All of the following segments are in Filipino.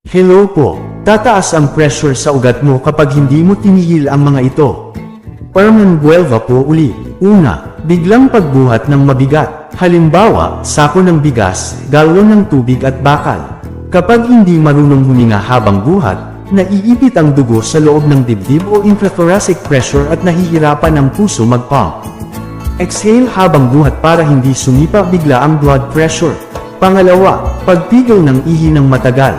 Hello po, tataas ang pressure sa ugat mo kapag hindi mo tinigil ang mga ito. Parmanbuelva po uli. Una, biglang pagbuhat ng mabigat. Halimbawa, sako ng bigas, galon ng tubig at bakal. Kapag hindi marunong huminga habang buhat, naiipit ang dugo sa loob ng dibdib o intrathoracic pressure at nahihirapan ang puso mag-pump. Exhale habang buhat para hindi sumipa bigla ang blood pressure. Pangalawa, pagpigil ng ihi ng matagal.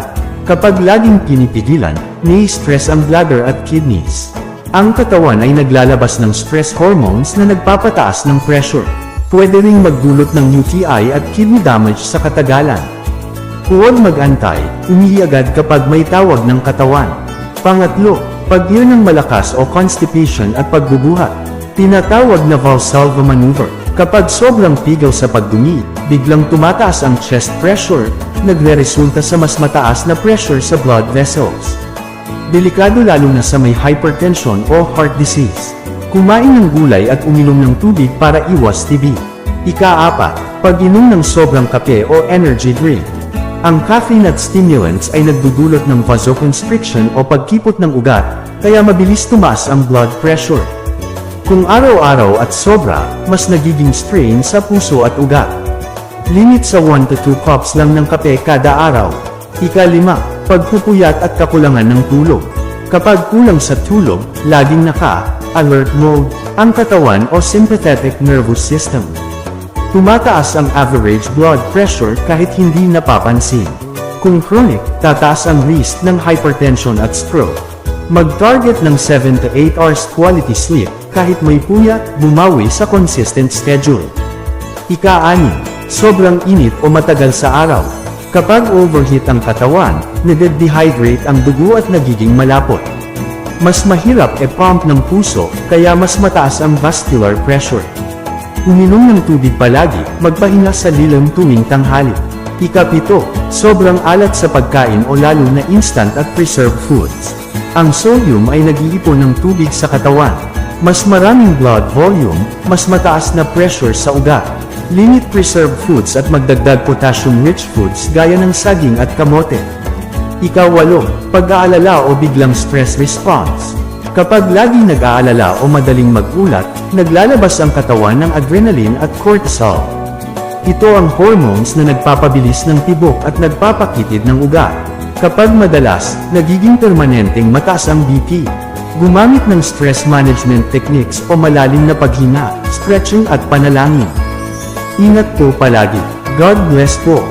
Kapag laging pinipigilan, nai-stress ang bladder at kidneys. Ang katawan ay naglalabas ng stress hormones na nagpapataas ng pressure. Pwede ring magdulot ng UTI at kidney damage sa katagalan. Huwag mag-antay, umihi agad kapag may tawag ng katawan. Pangatlo, pag-ir ng malakas o constipation at pagbubuhat. Tinatawag na Valsalva maneuver. Kapag sobrang pigil sa pagdumi, biglang tumataas ang chest pressure, nagre-resulta sa mas mataas na pressure sa blood vessels. Delikado lalo na sa may hypertension o heart disease. Kumain ng gulay at uminom ng tubig para iwas TB. Ika-4, pag-inom ng sobrang kape o energy drink. Ang caffeine at stimulants ay nagdudulot ng vasoconstriction o pagkipot ng ugat, kaya mabilis tumaas ang blood pressure. Kung araw-araw at sobra, mas nagiging strain sa puso at ugat. Limit sa 1 to 2 cups lang ng kape kada araw. Ika-5, pagpupuyat at kakulangan ng tulog. Kapag kulang sa tulog, laging naka-alert mode ang katawan o sympathetic nervous system. Tumataas ang average blood pressure kahit hindi napapansin. Kung chronic, tataas ang risk ng hypertension at stroke. Mag-target ng 7 to 8 hours quality sleep, kahit may puyat, bumawi sa consistent schedule. Ika-6, sobrang init o matagal sa araw. Kapag overheat ang katawan, nade-dehydrate ang dugo at nagiging malapot. Mas mahirap e-pump ng puso, kaya mas mataas ang vascular pressure. Uminom ng tubig palagi, magpahinga sa lilim tuwing tanghali. Ika-7, sobrang alat sa pagkain o lalo na instant at preserved foods. Ang sodium ay nag-iipon ng tubig sa katawan. Mas maraming blood volume, mas mataas na pressure sa ugat. Limit preserved foods at magdagdag potassium-rich foods gaya ng saging at kamote. Ika-8, pag-aalala o biglang stress response. Kapag lagi nag-aalala o madaling mag-ulat, naglalabas ang katawan ng adrenaline at cortisol. Ito ang hormones na nagpapabilis ng tibok at nagpapakitid ng ugat. Kapag madalas, nagiging permanenteng mataas ang BP. Gumamit ng stress management techniques o malalim na paghinga, stretching at panalangin. Ingat po palagi. God bless po.